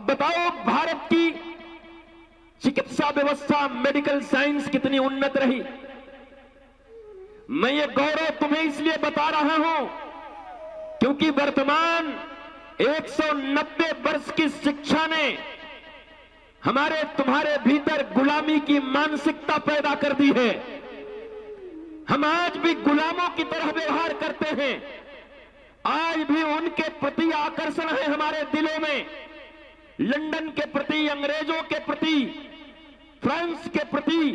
बताओ भारत की चिकित्सा व्यवस्था, मेडिकल साइंस कितनी उन्नत रही। मैं ये गौरव तुम्हें इसलिए बता रहा हूं क्योंकि वर्तमान 190 वर्ष की शिक्षा ने हमारे तुम्हारे भीतर गुलामी की मानसिकता पैदा कर दी है। हम आज भी गुलामों की तरह व्यवहार करते हैं। आज भी उनके प्रति आकर्षण है हमारे दिलों में, लंदन के प्रति, अंग्रेजों के प्रति, फ्रांस के प्रति,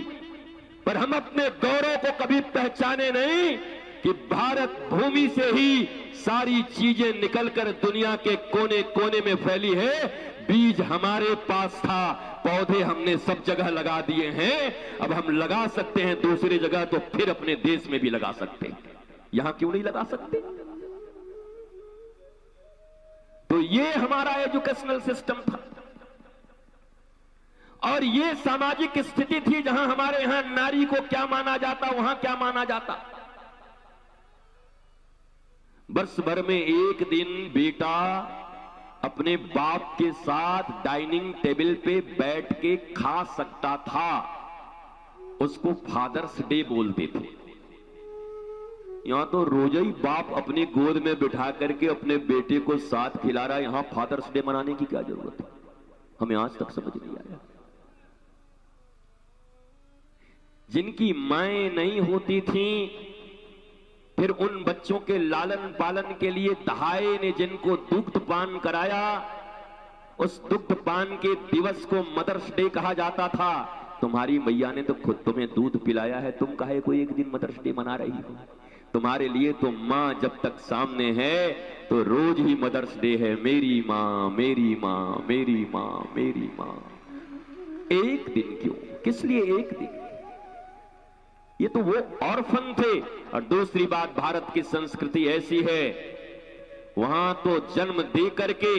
पर हम अपने गौरव को कभी पहचाने नहीं कि भारत भूमि से ही सारी चीजें निकलकर दुनिया के कोने कोने में फैली है। बीज हमारे पास था, पौधे हमने सब जगह लगा दिए हैं। अब हम लगा सकते हैं दूसरी जगह, तो फिर अपने देश में भी लगा सकते हैं। यहां क्यों नहीं लगा सकते? तो ये हमारा एजुकेशनल सिस्टम था और ये सामाजिक स्थिति थी जहां हमारे यहां नारी को क्या माना जाता, वहां क्या माना जाता। वर्ष भर में एक दिन बेटा अपने बाप के साथ डाइनिंग टेबल पे बैठ के खा सकता था, उसको फादर्स डे बोलते थे। यहां तो रोज ही बाप अपनी गोद में बिठा करके अपने बेटे को साथ खिला रहा है। यहां फादर्स डे मनाने की क्या जरूरत है? हमें आज तक समझ नहीं आया। जिनकी माएं नहीं होती थी, फिर उन बच्चों के लालन पालन के लिए दहाए ने जिनको दुग्ध पान कराया, उस दुग्ध पान के दिवस को मदर्स डे कहा जाता था। तुम्हारी मैया ने तो खुद तुम्हें दूध पिलाया है, तुम काहे को एक दिन मदर्स डे मना रही हो? तुम्हारे लिए तो मां जब तक सामने है तो रोज ही मदर्स डे है। मेरी मां, मेरी मां, मेरी मां, मेरी मां। एक दिन क्यों? किस लिए एक दिन? ये तो वो ऑर्फन थे। और दूसरी बात, भारत की संस्कृति ऐसी है, वहां तो जन्म दे करके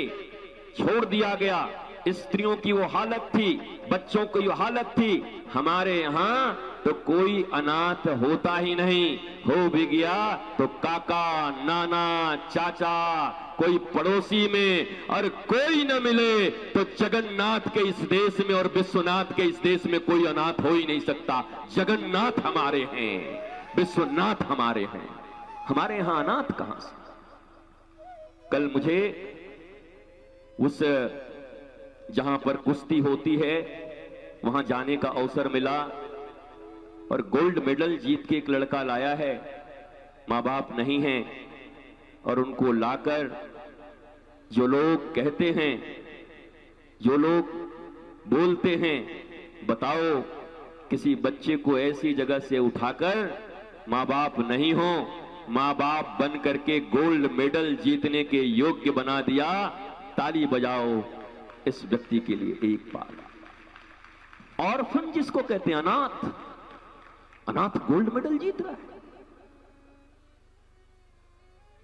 छोड़ दिया गया। स्त्रियों की वो हालत थी, बच्चों की वो हालत थी। हमारे यहां तो कोई अनाथ होता ही नहीं, हो भी गया तो काका, नाना, चाचा, कोई पड़ोसी में, और कोई न मिले तो जगन्नाथ के इस देश में और विश्वनाथ के इस देश में कोई अनाथ हो ही नहीं सकता। जगन्नाथ हमारे हैं, विश्वनाथ हमारे हैं, हमारे यहां अनाथ कहां से? कल मुझे उस जहां पर कुश्ती होती है वहां जाने का अवसर मिला और गोल्ड मेडल जीत के एक लड़का लाया है। मां बाप नहीं है और उनको लाकर जो लोग कहते हैं, जो लोग बोलते हैं, बताओ किसी बच्चे को ऐसी जगह से उठाकर मां बाप नहीं हो, मां बाप बन करके गोल्ड मेडल जीतने के योग्य बना दिया। ताली बजाओ इस व्यक्ति के लिए एक बार। ऑर्फन जिसको कहते हैं, अनाथ, अनाथ गोल्ड मेडल जीत रहा है।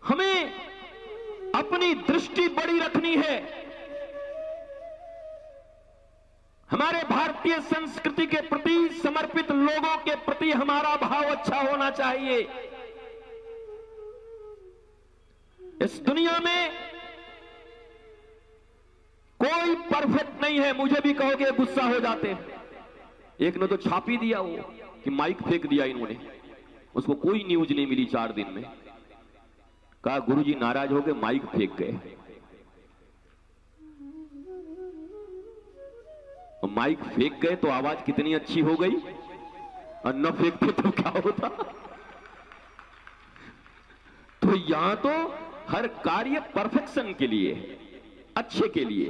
हमें अपनी दृष्टि बड़ी रखनी है। हमारे भारतीय संस्कृति के प्रति समर्पित लोगों के प्रति हमारा भाव अच्छा होना चाहिए। इस दुनिया में कोई परफेक्ट नहीं है। मुझे भी कहोगे गुस्सा हो जाते हैं। एक ने तो छापी दिया वो कि माइक फेंक दिया इन्होंने, उसको कोई न्यूज नहीं मिली 4 दिन में। कहा गुरुजी नाराज हो गए, माइक फेंक गए। और माइक फेंक गए तो आवाज कितनी अच्छी हो गई, और न फेंकते तो क्या होता। तो यहां तो हर कार्य परफेक्शन के लिए, अच्छे के लिए।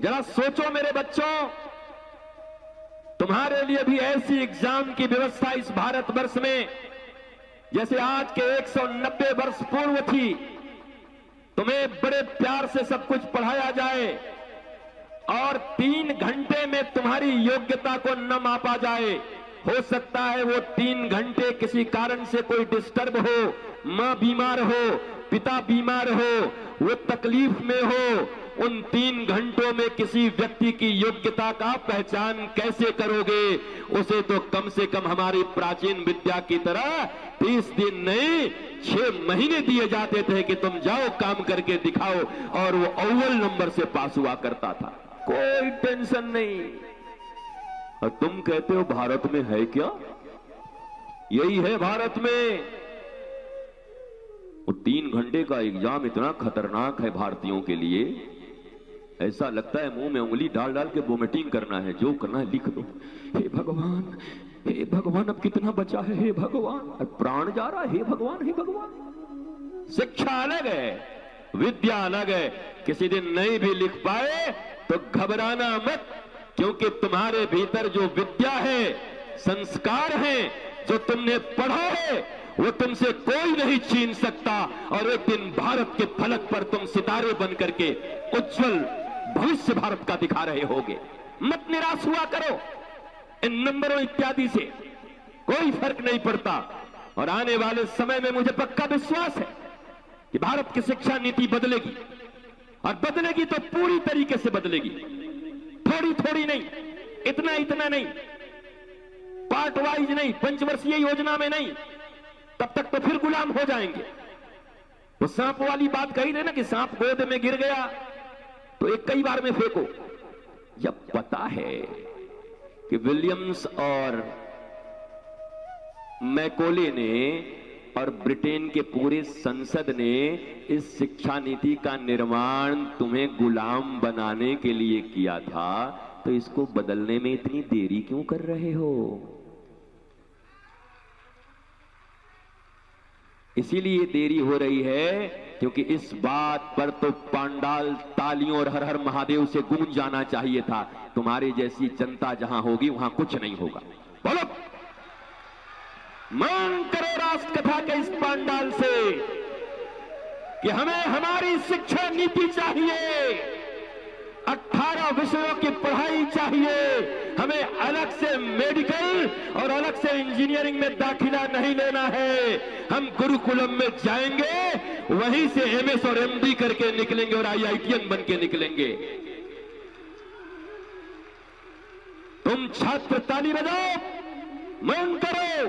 जरा सोचो मेरे बच्चों, तुम्हारे लिए भी ऐसी एग्जाम की व्यवस्था इस भारतवर्ष में जैसे आज के 190 वर्ष पूर्व थी। तुम्हें बड़े प्यार से सब कुछ पढ़ाया जाए और 3 घंटे में तुम्हारी योग्यता को न मापा जाए। हो सकता है वो 3 घंटे किसी कारण से कोई डिस्टर्ब हो, मां बीमार हो, पिता बीमार हो, वो तकलीफ में हो, उन 3 घंटों में किसी व्यक्ति की योग्यता का पहचान कैसे करोगे? उसे तो कम से कम हमारी प्राचीन विद्या की तरह 30 दिन नहीं 6 महीने दिए जाते थे कि तुम जाओ काम करके दिखाओ, और वो अव्वल नंबर से पास हुआ करता था, कोई टेंशन नहीं। और तुम कहते हो भारत में है क्या? यही है भारत में। वो 3 घंटे का एग्जाम इतना खतरनाक है भारतीयों के लिए, ऐसा लगता है मुंह में उंगली डाल डाल के वोमिटिंग करना है, जो करना है लिख दो। हे भगवान, हे भगवान, अब कितना बचा है, हे भगवान, प्राण जा रहा है, हे भगवान, हे भगवान। शिक्षा अलग है, विद्या अलग है। किसी दिन नहीं भी लिख पाए तो घबराना मत, क्योंकि तुम्हारे भीतर जो विद्या है, संस्कार हैं, जो तुमने पढ़ा है, वो तुमसे कोई नहीं छीन सकता। और एक दिन भारत के फलक पर तुम सितारे बन करके उज्जवल भविष्य भारत का दिखा रहे होगे। मत निराश हुआ करो, इन नंबरों इत्यादि से कोई फर्क नहीं पड़ता। और आने वाले समय में मुझे पक्का विश्वास है कि भारत की शिक्षा नीति बदलेगी, और बदलेगी तो पूरी तरीके से बदलेगी, थोड़ी थोड़ी नहीं, इतना इतना नहीं, पार्ट वाइज नहीं, पंचवर्षीय योजना में नहीं, तब तक तो फिर गुलाम हो जाएंगे। वो सांप वाली बात कही थी ना कि सांप गोद में गिर गया तो एक कई बार में फेंको। जब पता है कि विलियम्स और मैकोले ने और ब्रिटेन के पूरे संसद ने इस शिक्षा नीति का निर्माण तुम्हें गुलाम बनाने के लिए किया था, तो इसको बदलने में इतनी देरी क्यों कर रहे हो? इसीलिए देरी हो रही है क्योंकि इस बात पर तो पांडाल तालियों और हर हर महादेव से गूंज जाना चाहिए था। तुम्हारी जैसी जनता जहां होगी वहां कुछ नहीं होगा। बोलो, मांग करो राष्ट्र कथा के इस पांडाल से कि हमें हमारी शिक्षा नीति चाहिए, 18 विषयों की पढ़ाई चाहिए, हमें अलग से मेडिकल और अलग से इंजीनियरिंग में दाखिला नहीं लेना है। हम गुरुकुलम में जाएंगे, वहीं से एमएस और एमडी करके निकलेंगे और आईआईटीएन बन के निकलेंगे। तुम छात्र ताली बजाओ, मांग करो